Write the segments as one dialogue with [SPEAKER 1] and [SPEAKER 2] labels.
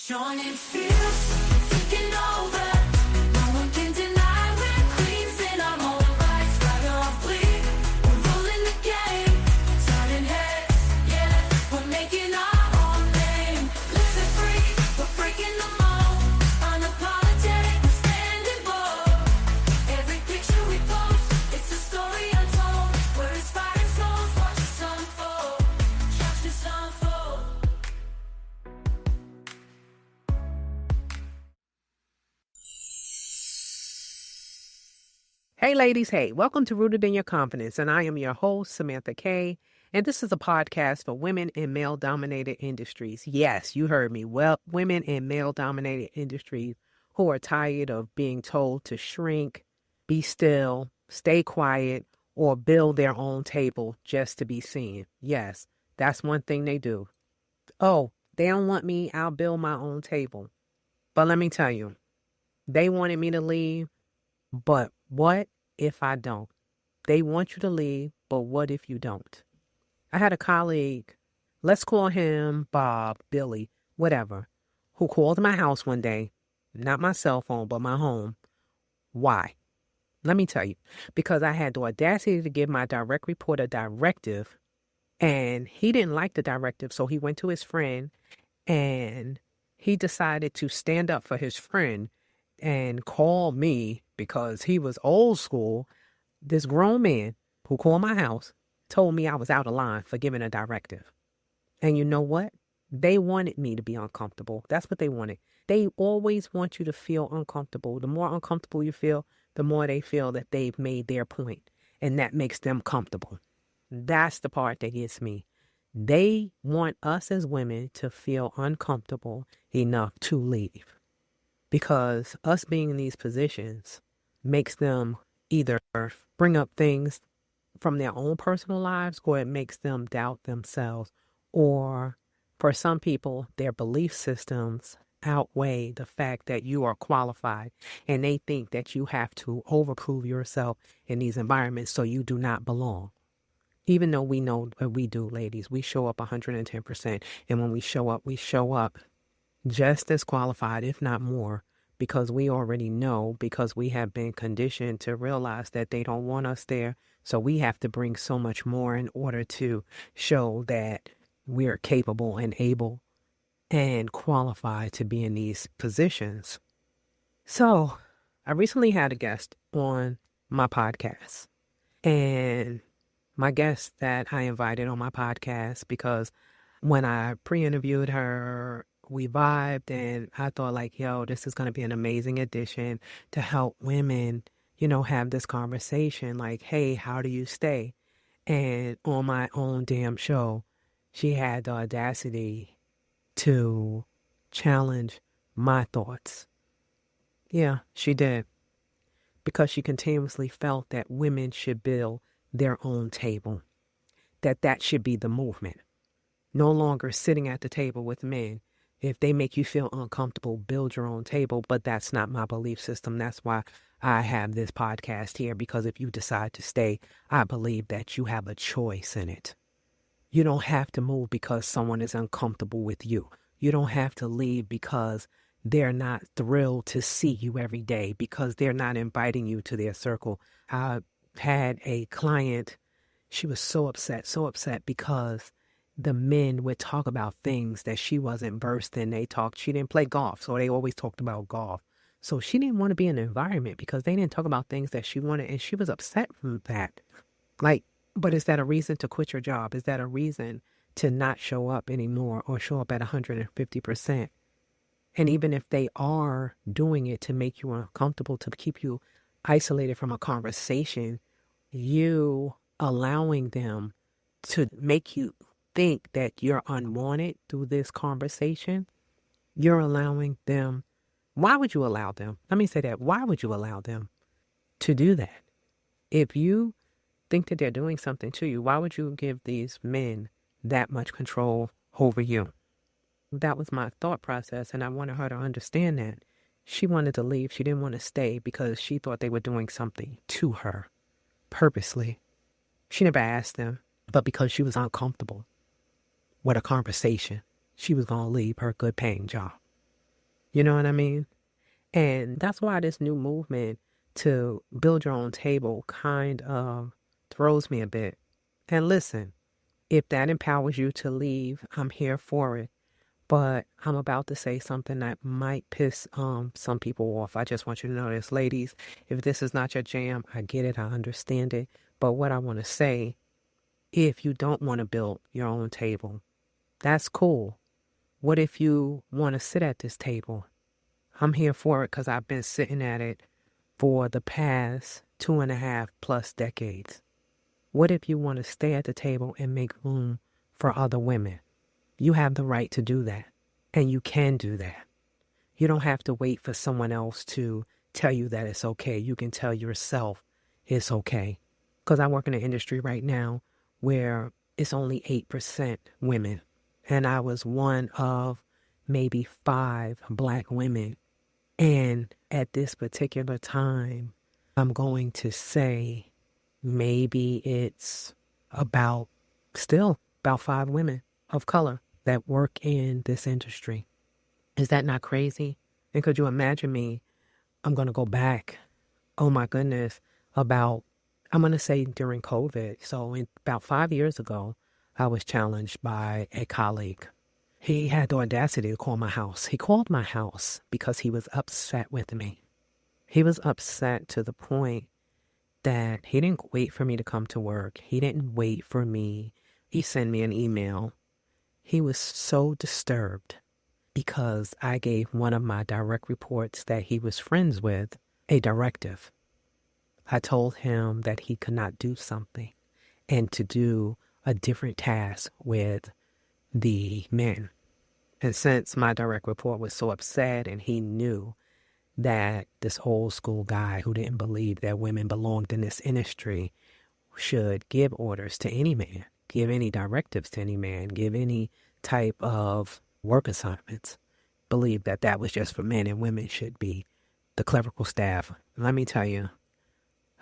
[SPEAKER 1] Joining feels taking over. No one can deny we're queens in our own rights. Right or flee, we're ruling the game. Turning heads, yeah, we're making our own name. Living free, we're breaking the mold. Unapologetic, we're standing bold. Every picture we post, it's a story untold. We're inspiring souls, watch us unfold. Watch us unfold.
[SPEAKER 2] Hey ladies, hey, welcome to Rooted in Your Confidence, and I am your host, Samantha Kay, and this is a podcast for women in male-dominated industries. Yes, you heard me. Well, women in male-dominated industries who are tired of being told to shrink, be still, stay quiet, or build their own table just to be seen. Yes, that's one thing they do. Oh, they don't want me, I'll build my own table. But let me tell you, they wanted me to leave, but what if I don't? They want you to leave, but what if you don't? I had a colleague, let's call him Bob, Billy, whatever, who called my house one day, not my cell phone, but my home. Why? Let me tell you, because I had the audacity to give my direct report a directive, and he didn't like the directive, so he went to his friend, and he decided to stand up for his friend and call me because he was old school. This grown man who called my house told me I was out of line for giving a directive. And you know what? They wanted me to be uncomfortable. That's what they wanted. They always want you to feel uncomfortable. The more uncomfortable you feel, the more they feel that they've made their point, and that makes them comfortable. That's the part that gets me. They want us as women to feel uncomfortable enough to leave. Because us being in these positions makes them either bring up things from their own personal lives, or it makes them doubt themselves. Or for some people, their belief systems outweigh the fact that you are qualified, and they think that you have to overprove yourself in these environments so you do not belong. Even though we know what we do, ladies, we show up 110%. And when we show up just as qualified, if not more, because we already know, because we have been conditioned to realize that they don't want us there. So we have to bring so much more in order to show that we're capable and able and qualified to be in these positions. So I recently had a guest on my podcast, and my guest that I invited on my podcast, because when I pre-interviewed her, we vibed, and I thought like, yo, this is going to be an amazing addition to help women, have this conversation like, hey, how do you stay? And on my own damn show, she had the audacity to challenge my thoughts. Yeah, she did. Because she continuously felt that women should build their own table, that should be the movement. No longer sitting at the table with men. If they make you feel uncomfortable, build your own table. But that's not my belief system. That's why I have this podcast here, because if you decide to stay, I believe that you have a choice in it. You don't have to move because someone is uncomfortable with you. You don't have to leave because they're not thrilled to see you every day, because they're not inviting you to their circle. I had a client, she was so upset because the men would talk about things that she wasn't versed in. She didn't play golf, so they always talked about golf. So she didn't want to be in an environment because they didn't talk about things that she wanted, and she was upset with that. But is that a reason to quit your job? Is that a reason to not show up anymore, or show up at 150%? And even if they are doing it to make you uncomfortable, to keep you isolated from a conversation, you allowing them to make you think that you're unwanted through this conversation, you're allowing them. Why would you allow them? Let me say that. Why would you allow them to do that? If you think that they're doing something to you, why would you give these men that much control over you? That was my thought process, and I wanted her to understand that. She wanted to leave. She didn't want to stay because she thought they were doing something to her purposely. She never asked them, but because she was uncomfortable with a conversation, she was going to leave her good paying job. You know what I mean? And that's why this new movement to build your own table kind of throws me a bit. And listen, if that empowers you to leave, I'm here for it. But I'm about to say something that might piss some people off. I just want you to know this, ladies. If this is not your jam, I get it. I understand it. But what I want to say, if you don't want to build your own table, that's cool. What if you want to sit at this table? I'm here for it because I've been sitting at it for the past 2.5+ decades. What if you want to stay at the table and make room for other women? You have the right to do that, and you can do that. You don't have to wait for someone else to tell you that it's okay. You can tell yourself it's okay. Because I work in an industry right now where it's only 8% women, and I was one of maybe 5 Black women. And at this particular time, I'm going to say maybe it's still about 5 women of color that work in this industry. Is that not crazy? And could you imagine me? I'm going to go back, oh my goodness, I'm going to say during COVID. So about 5 years ago, I was challenged by a colleague. He had the audacity to call my house. He called my house because he was upset with me. He was upset to the point that he didn't wait for me to come to work. He didn't wait for me. He sent me an email. He was so disturbed because I gave one of my direct reports that he was friends with a directive. I told him that he could not do something and to do a different task with the men. And since my direct report was so upset and he knew that this old school guy who didn't believe that women belonged in this industry should give orders to any man, give any directives to any man, give any type of work assignments, believe that that was just for men and women should be the clerical staff. Let me tell you,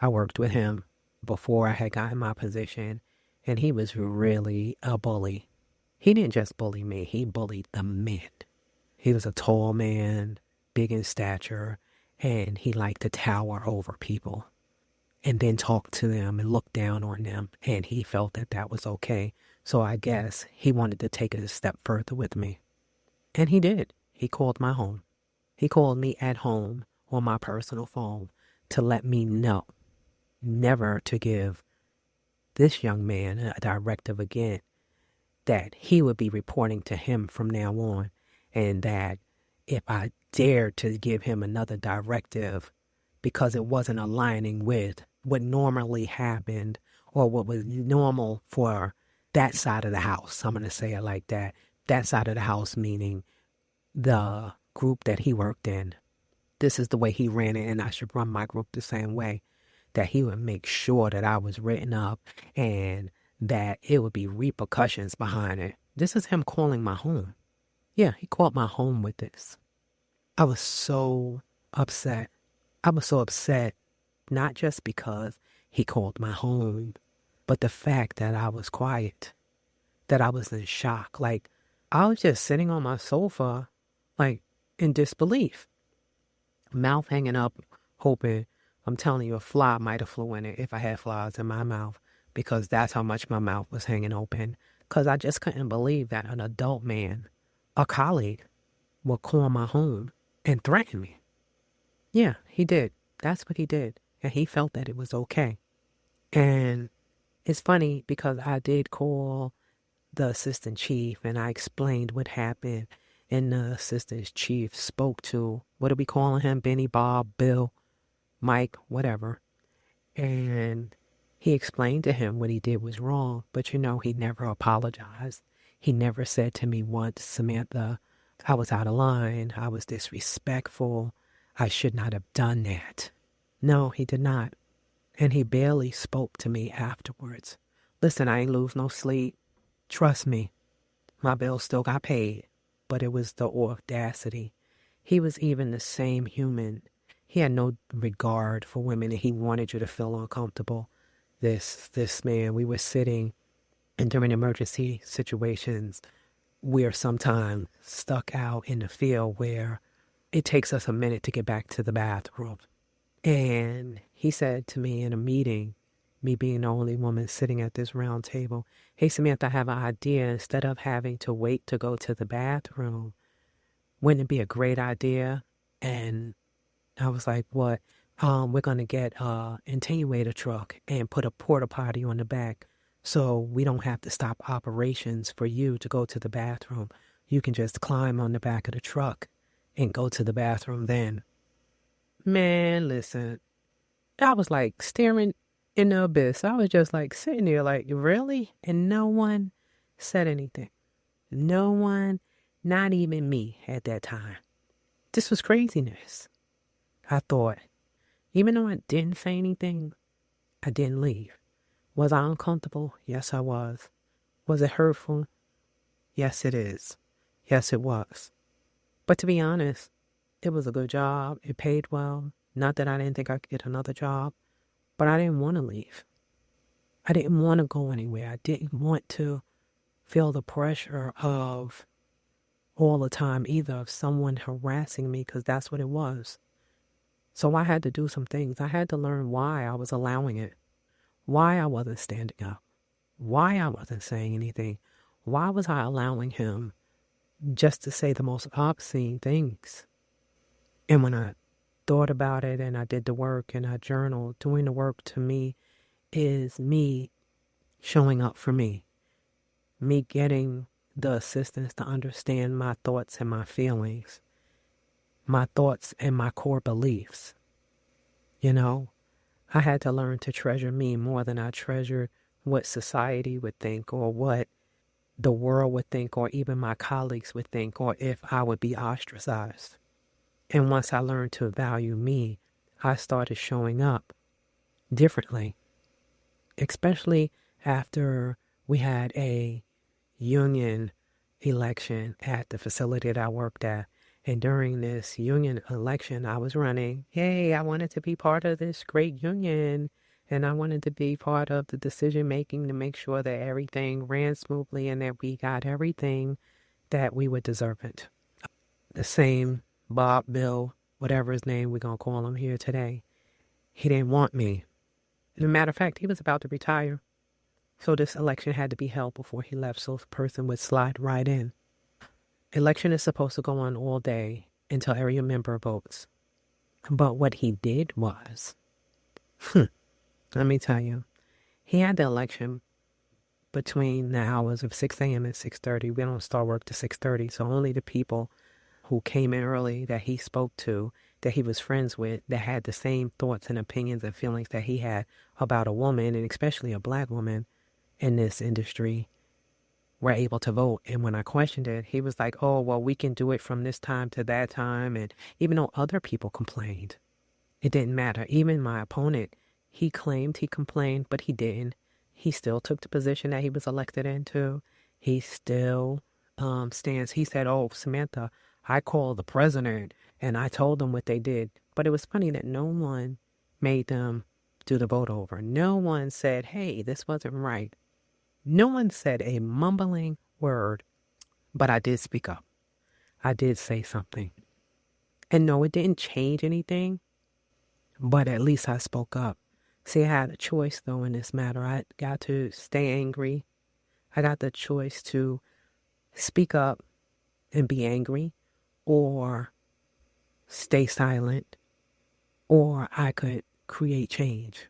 [SPEAKER 2] I worked with him before I had gotten my position, and he was really a bully. He didn't just bully me, he bullied the men. He was a tall man, big in stature, and he liked to tower over people and then talk to them and look down on them, and he felt that that was okay. So I guess he wanted to take it a step further with me. And he did. He called my home. He called me at home on my personal phone to let me know never to give this young man a directive again, that he would be reporting to him from now on, and that if I dared to give him another directive because it wasn't aligning with what normally happened or what was normal for that side of the house, I'm going to say it like that, that side of the house meaning the group that he worked in. This is the way he ran it, and I should run my group the same way, that he would make sure that I was written up and that it would be repercussions behind it. This is him calling my home. Yeah, he called my home with this. I was so upset. I was so upset, not just because he called my home, but the fact that I was quiet, that I was in shock. Like, I was just sitting on my sofa, like, in disbelief. Mouth hanging up, hoping, I'm telling you, a fly might have flew in it if I had flies in my mouth, because that's how much my mouth was hanging open. Because I just couldn't believe that an adult man, a colleague, would call my home and threaten me. Yeah, he did. That's what he did. And he felt that it was okay. And it's funny because I did call the assistant chief and I explained what happened. And the assistant chief spoke to, what are we calling him? Benny, Bob, Bill, Mike, whatever. And he explained to him what he did was wrong. But he never apologized. He never said to me once, Samantha, I was out of line. I was disrespectful. I should not have done that. No, he did not. And he barely spoke to me afterwards. Listen, I ain't lose no sleep. Trust me, my bill still got paid. But it was the audacity. He was even the same human. He had no regard for women, and he wanted you to feel uncomfortable. This man, we were sitting, and during emergency situations, we're sometimes stuck out in the field where it takes us a minute to get back to the bathroom. And he said to me in a meeting, me being the only woman sitting at this round table, hey, Samantha, I have an idea. Instead of having to wait to go to the bathroom, wouldn't it be a great idea? And I was like, what? We're going to get an attenuator truck and put a porta potty on the back so we don't have to stop operations for you to go to the bathroom. You can just climb on the back of the truck and go to the bathroom then. Man, listen, I was like staring in the abyss. I was just like sitting there like, really? And no one said anything. No one, not even me at that time. This was craziness. I thought, even though I didn't say anything, I didn't leave. Was I uncomfortable? Yes, I was. Was it hurtful? Yes, it is. Yes, it was. But to be honest, it was a good job. It paid well. Not that I didn't think I could get another job, but I didn't want to leave. I didn't want to go anywhere. I didn't want to feel the pressure of all the time either of someone harassing me, because that's what it was. So I had to do some things. I had to learn why I was allowing it, why I wasn't standing up, why I wasn't saying anything. Why was I allowing him just to say the most obscene things? And when I thought about it and I did the work and I journaled, doing the work to me is me showing up for me getting the assistance to understand my thoughts and my feelings, my thoughts and my core beliefs. You know, I had to learn to treasure me more than I treasured what society would think or what the world would think or even my colleagues would think or if I would be ostracized. And once I learned to value me, I started showing up differently, especially after we had a union election at the facility that I worked at. And during this union election, I was running, hey, I wanted to be part of this great union. And I wanted to be part of the decision making to make sure that everything ran smoothly and that we got everything that we would deserve it. The same Bob, Bill, whatever his name we're going to call him here today, he didn't want me. As a matter of fact, he was about to retire. So this election had to be held before he left so the person would slide right in. Election is supposed to go on all day until every member votes. But what he did was, let me tell you, he had the election between the hours of 6 a.m. and 6:30. We don't start work to 6:30, so only the people who came in early that he spoke to, that he was friends with, that had the same thoughts and opinions and feelings that he had about a woman, and especially a black woman in this industry, were able to vote. And when I questioned it, he was like, oh, well, we can do it from this time to that time. And even though other people complained, it didn't matter. Even my opponent, he claimed he complained, but he didn't. He still took the position that he was elected into. He still stands. He said, oh, Samantha, I called the president and I told them what they did. But it was funny that no one made them do the vote over. No one said, hey, this wasn't right. No one said a mumbling word, but I did speak up. I did say something. And no, it didn't change anything, but at least I spoke up. See, I had a choice, though, in this matter. I got to stay angry. I got the choice to speak up and be angry, or stay silent, or I could create change.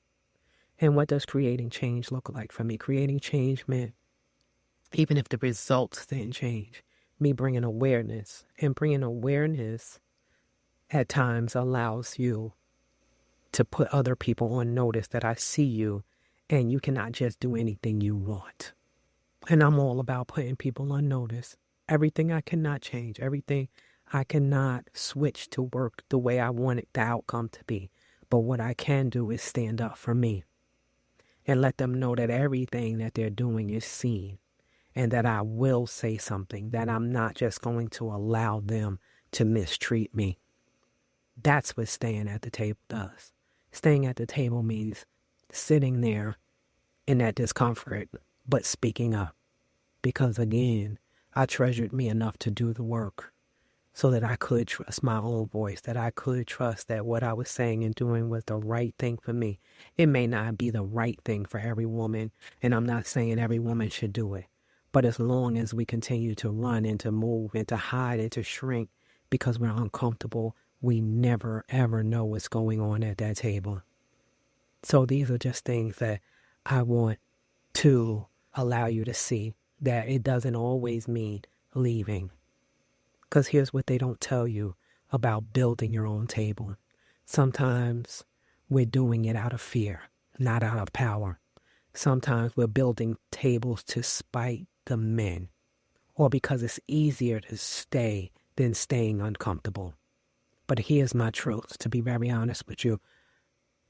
[SPEAKER 2] And what does creating change look like for me? Creating change meant, even if the results didn't change, me bringing awareness. And bringing awareness at times allows you to put other people on notice that I see you and you cannot just do anything you want. And I'm all about putting people on notice. Everything I cannot change, everything I cannot switch to work the way I wanted the outcome to be. But what I can do is stand up for me and let them know that everything that they're doing is seen and that I will say something, that I'm not just going to allow them to mistreat me. That's what staying at the table does. Staying at the table means sitting there in that discomfort, but speaking up. Because again, I treasured me enough to do the work. so that I could trust my own voice, that I could trust that what I was saying and doing was the right thing for me. It may not be the right thing for every woman, and I'm not saying every woman should do it. But as long as we continue to run and to move and to hide and to shrink because we're uncomfortable, we never, ever know what's going on at that table. So these are just things that I want to allow you to see, that it doesn't always mean leaving. Because here's what they don't tell you about building your own table. Sometimes we're doing it out of fear, not out of power. Sometimes we're building tables to spite the men, or because it's easier to stay than staying uncomfortable. But here's my truth, to be very honest with you.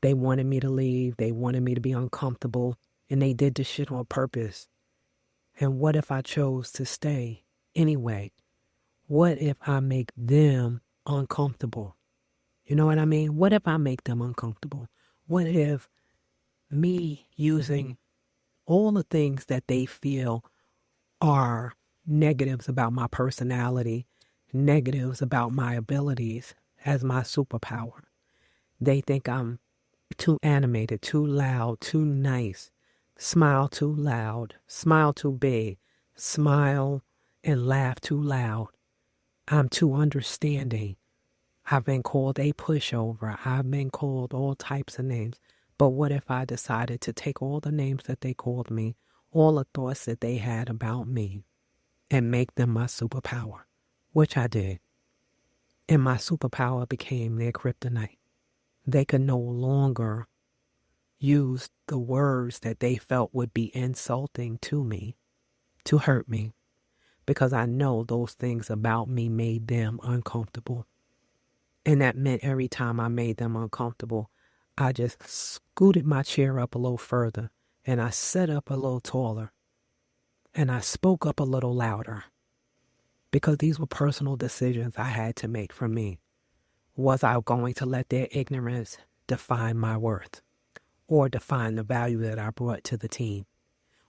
[SPEAKER 2] They wanted me to leave. They wanted me to be uncomfortable. And they did this shit on purpose. And what if I chose to stay anyway? What if I make them uncomfortable? You know what I mean? What if I make them uncomfortable? What if me using all the things that they feel are negatives about my personality, negatives about my abilities as my superpower? They think I'm too animated, too loud, too nice, smile too loud, smile too big, smile and laugh too loud. I'm too understanding. I've been called a pushover. I've been called all types of names. But what if I decided to take all the names that they called me, all the thoughts that they had about me, and make them my superpower? Which I did. And my superpower became their kryptonite. They could no longer use the words that they felt would be insulting to me to hurt me, because I know those things about me made them uncomfortable. And that meant every time I made them uncomfortable, I just scooted my chair up a little further, and I sat up a little taller, and I spoke up a little louder, because these were personal decisions I had to make for me. Was I going to let their ignorance define my worth, or define the value that I brought to the team,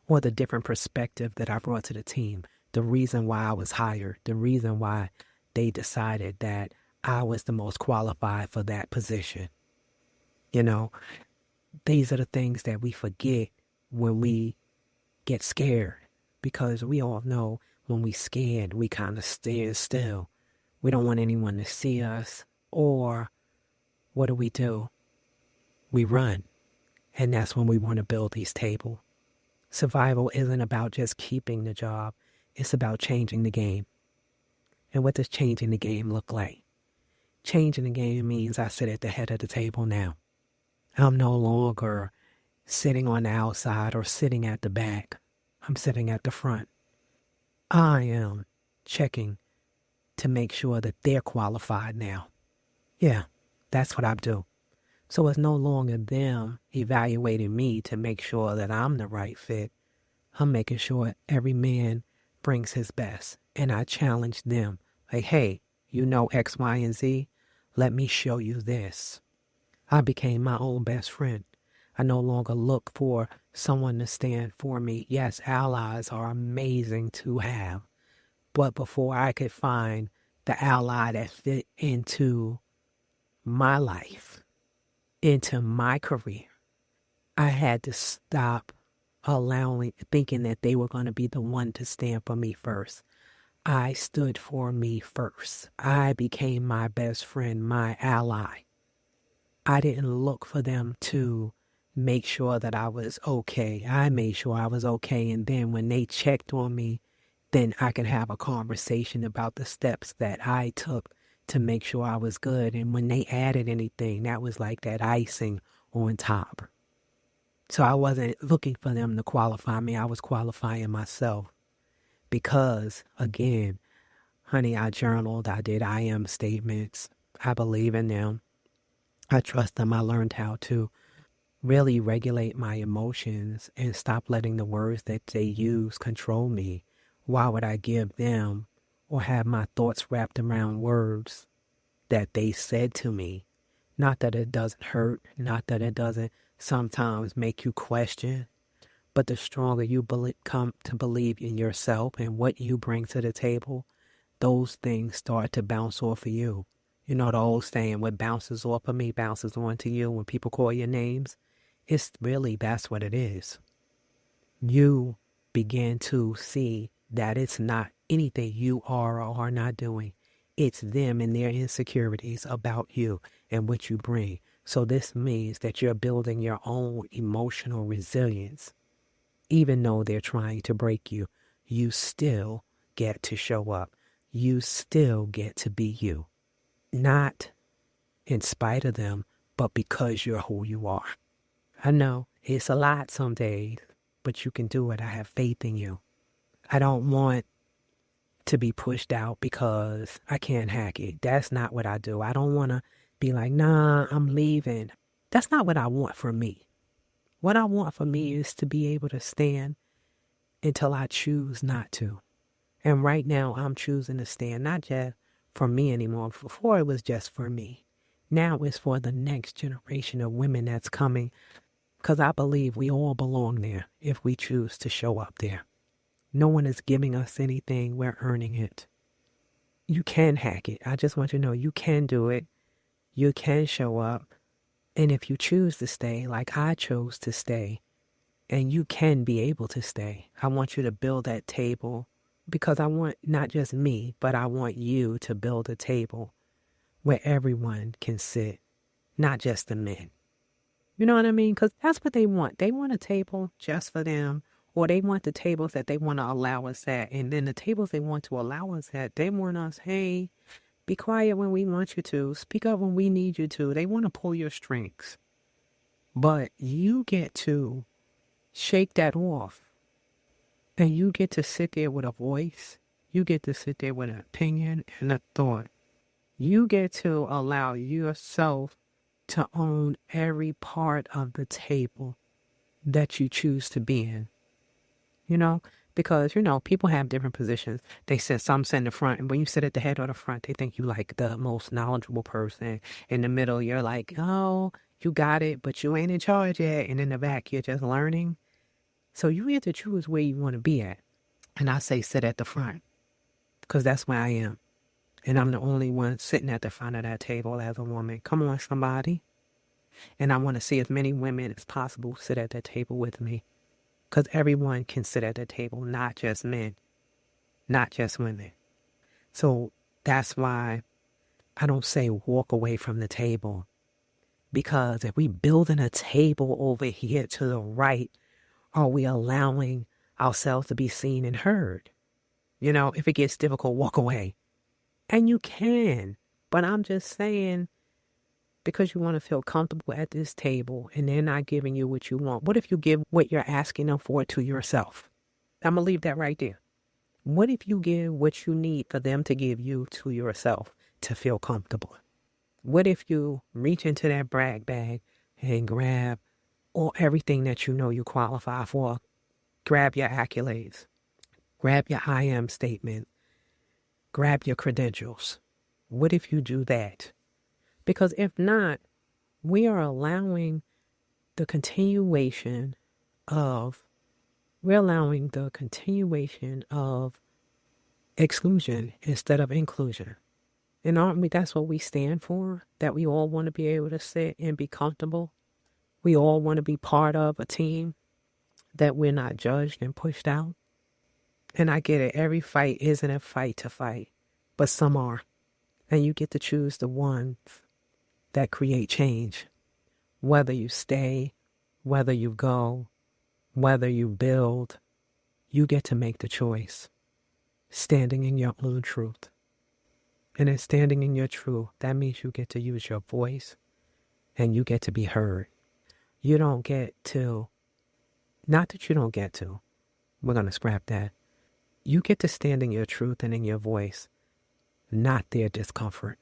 [SPEAKER 2] or the different perspective that I brought to the team, the reason why I was hired, the reason why they decided that I was the most qualified for that position? You know, these are the things that we forget when we get scared, because we all know when we scared, we kind of stand still. We don't want anyone to see us. Or what do? We run. And that's when we want to build these tables. Survival isn't about just keeping the job. It's about changing the game. And what does changing the game look like? Changing the game means I sit at the head of the table now. I'm no longer sitting on the outside or sitting at the back. I'm sitting at the front. I am checking to make sure that they're qualified now. Yeah, that's what I do. So it's no longer them evaluating me to make sure that I'm the right fit. I'm making sure every man brings his best. And I challenge them. Like, hey, you know X, Y, and Z? Let me show you this. I became my own best friend. I no longer look for someone to stand for me. Yes, allies are amazing to have. But before I could find the ally that fit into my life, into my career, I had to stop thinking that they were going to be the one to stand for me first. I stood for me first. I became my best friend, my ally. I didn't look for them to make sure that I was okay. I made sure I was okay. And then when they checked on me, then I could have a conversation about the steps that I took to make sure I was good. And when they added anything, that was like that icing on top. So I wasn't looking for them to qualify me. I was qualifying myself. Because, again, honey, I journaled. I did I am statements. I believe in them. I trust them. I learned how to really regulate my emotions and stop letting the words that they use control me. Why would I give them or have my thoughts wrapped around words that they said to me? Not that it doesn't hurt, not that it doesn't sometimes make you question, but the stronger you come to believe in yourself and what you bring to the table, those things start to bounce off of you. You know the old saying, what bounces off of me bounces onto you when people call your names. It's really, that's what it is. You begin to see that it's not anything you are or are not doing. It's them and their insecurities about you and what you bring. So this means that you're building your own emotional resilience. Even though they're trying to break you, you still get to show up. You still get to be you. Not in spite of them, but because you're who you are. I know it's a lot some days, but you can do it. I have faith in you. I don't want to be pushed out because I can't hack it. That's not what I do. I don't want to be like, nah, I'm leaving. That's not what I want for me. What I want for me is to be able to stand until I choose not to. And right now I'm choosing to stand, not just for me anymore. Before it was just for me. Now it's for the next generation of women that's coming, because I believe we all belong there if we choose to show up there. No one is giving us anything. We're earning it. You can hack it. I just want you to know you can do it. You can show up. And if you choose to stay, like I chose to stay, and you can be able to stay, I want you to build that table, because I want not just me, but I want you to build a table where everyone can sit, not just the men. You know what I mean? Because that's what they want. They want a table just for them, or they want the tables that they want to allow us at. And then the tables they want to allow us at, they want us, hey, be quiet when we want you to. Speak up when we need you to. They want to pull your strings. But you get to shake that off. And you get to sit there with a voice. You get to sit there with an opinion and a thought. You get to allow yourself to own every part of the table that you choose to be in. You know, because, you know, people have different positions. They sit, some sit in the front, and when you sit at the head or the front, they think you like the most knowledgeable person. In the middle, you're like, oh, you got it, but you ain't in charge yet. And in the back, you're just learning. So you get to choose where you want to be at. And I say sit at the front, because that's where I am. And I'm the only one sitting at the front of that table as a woman. Come on, somebody. And I want to see as many women as possible sit at that table with me. Because everyone can sit at the table, not just men, not just women. So that's why I don't say walk away from the table. Because if we building a table over here to the right, are we allowing ourselves to be seen and heard? You know, if it gets difficult, walk away. And you can. But I'm just saying, because you want to feel comfortable at this table and they're not giving you what you want. What if you give what you're asking them for to yourself? I'm going to leave that right there. What if you give what you need for them to give you to yourself to feel comfortable? What if you reach into that brag bag and grab everything that you know you qualify for? Grab your accolades. Grab your I am statement. Grab your credentials. What if you do that? Because if not, we are allowing the continuation of exclusion instead of inclusion. And aren't we, that's what we stand for? That we all want to be able to sit and be comfortable. We all want to be part of a team, that we're not judged and pushed out. And I get it. Every fight isn't a fight to fight, but some are. And you get to choose the ones that create change. Whether you stay, whether you go, whether you build, you get to make the choice. Standing in your own truth. And in standing in your truth, that means you get to use your voice and you get to be heard. You don't get to, not that you don't get to, we're going to scrap that. You get to stand in your truth and in your voice, not their discomfort.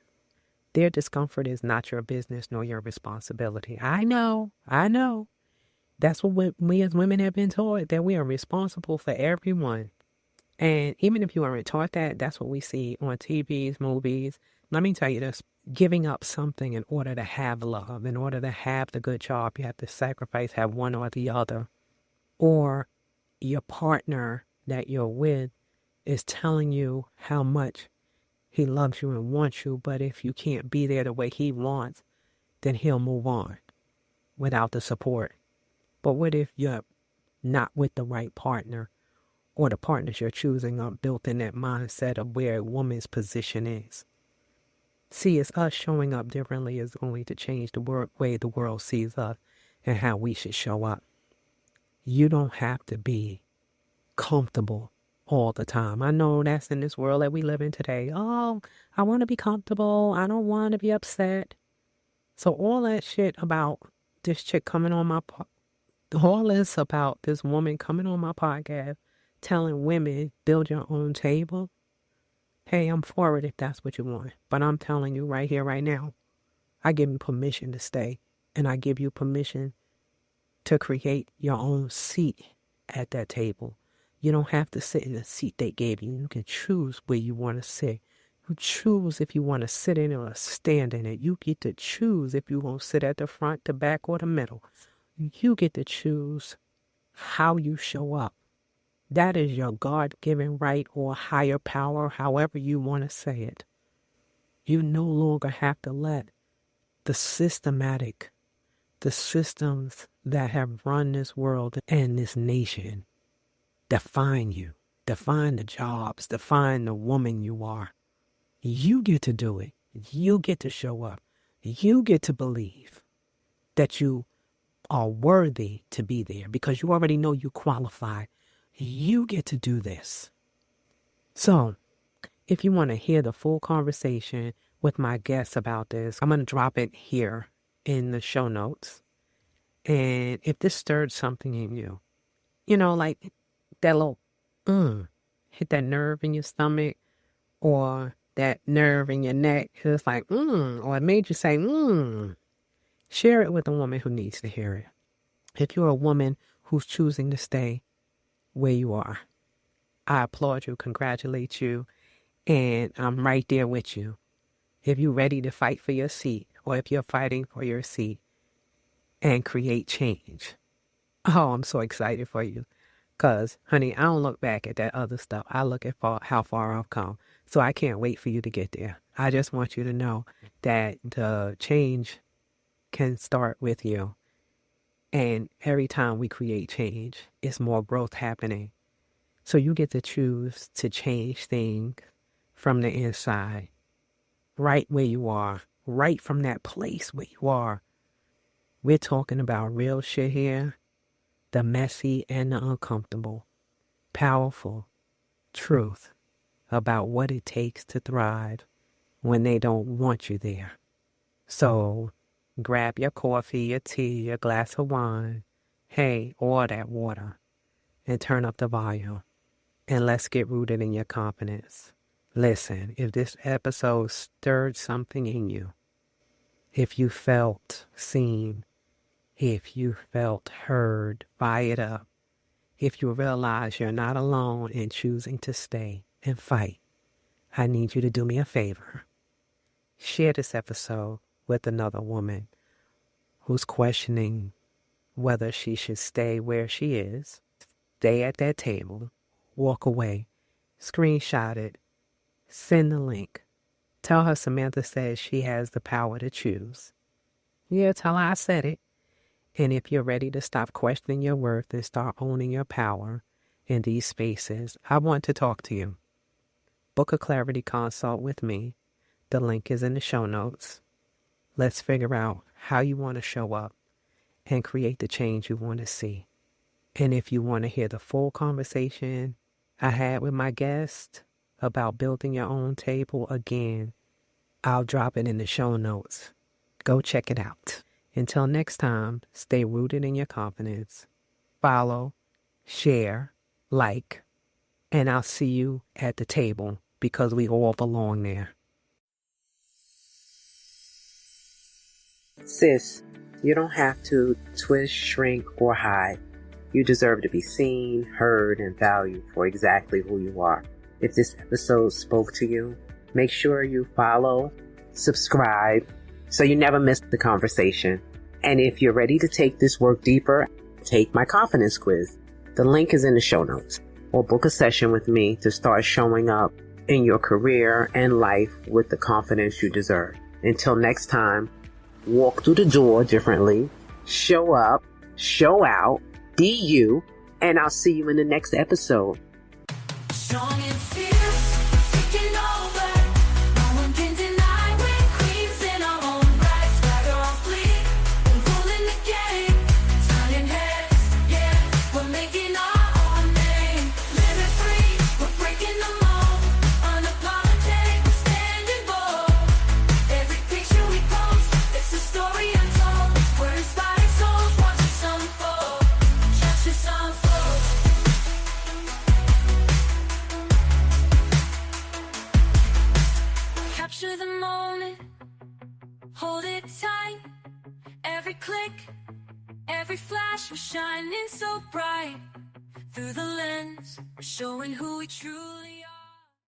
[SPEAKER 2] Their discomfort is not your business nor your responsibility. I know. That's what we as women have been taught, that we are responsible for everyone. And even if you aren't taught that, that's what we see on TVs, movies. Let me tell you this, giving up something in order to have love, in order to have the good job, you have to sacrifice, have one or the other. Or your partner that you're with is telling you how much He loves you and wants you, but if you can't be there the way he wants, then he'll move on without the support. But what if you're not with the right partner, or the partners you're choosing are built in that mindset of where a woman's position is? See, it's us showing up differently is going to change the way the world sees us and how we should show up. You don't have to be comfortable all the time. I know that's in this world that we live in today. Oh, I want to be comfortable. I don't want to be upset. So all that shit about this chick coming on my all this about this woman coming on my podcast telling women build your own table. Hey, I'm for it if that's what you want. But I'm telling you right here, right now, I give you permission to stay. And I give you permission to create your own seat at that table. You don't have to sit in the seat they gave you. You can choose where you want to sit. You choose if you want to sit in it or stand in it. You get to choose if you want to sit at the front, the back, or the middle. You get to choose how you show up. That is your God-given right or higher power, however you want to say it. You no longer have to let the systems that have run this world and this nation define you, define the jobs, define the woman you are. You get to do it. You get to show up. You get to believe that you are worthy to be there because you already know you qualify. You get to do this. So, if you want to hear the full conversation with my guests about this, I'm going to drop it here in the show notes. And if this stirred something in you, like that little hit that nerve in your stomach or that nerve in your neck, it's like or it made you say share it with a woman who needs to hear it. If you're a woman who's choosing to stay where you are, I applaud you, congratulate you, and I'm right there with you. If you're ready to fight for your seat, or if you're fighting for your seat and create change, oh, I'm so excited for you. Because, honey, I don't look back at that other stuff. I look at how far I've come. So I can't wait for you to get there. I just want you to know that the change can start with you. And every time we create change, it's more growth happening. So you get to choose to change things from the inside, right where you are, right from that place where you are. We're talking about real shit here, the messy and the uncomfortable, powerful truth about what it takes to thrive when they don't want you there. So grab your coffee, your tea, your glass of wine, hey, or that water, and turn up the volume. And let's get rooted in your confidence. Listen, if this episode stirred something in you, if you felt seen, if you felt heard, fire it up. If you realize you're not alone in choosing to stay and fight, I need you to do me a favor. Share this episode with another woman who's questioning whether she should stay where she is, stay at that table, walk away, screenshot it, send the link. Tell her Samantha says she has the power to choose. Yeah, tell her I said it. And if you're ready to stop questioning your worth and start owning your power in these spaces, I want to talk to you. Book a clarity consult with me. The link is in the show notes. Let's figure out how you want to show up and create the change you want to see. And if you want to hear the full conversation I had with my guest about building your own table again, I'll drop it in the show notes. Go check it out. Until next time, stay rooted in your confidence. Follow, share, like, and I'll see you at the table because we all belong there. Sis, you don't have to twist, shrink, or hide. You deserve to be seen, heard, and valued for exactly who you are. If this episode spoke to you, make sure you follow, subscribe, so you never miss the conversation. And if you're ready to take this work deeper, take my confidence quiz. The link is in the show notes. Or book a session with me to start showing up in your career and life with the confidence you deserve. Until next time, walk through the door differently, show up, show out, be you, and I'll see you in the next episode.
[SPEAKER 1] Strong and fierce, taking over. No one can deny we're queens in our own right. Swagger on fleek, we're ruling the game. Turning heads, yeah, we're making our own name. Living free, we're breaking the mold. Unapologetic, we're standing bold. Every picture we post, it's a story untold. We're inspiring souls, watch us unfold. Watch us unfold. Capture the moment, hold it tight. Every click, every flash, we're shining so bright. Through the lens, we're showing who we truly are.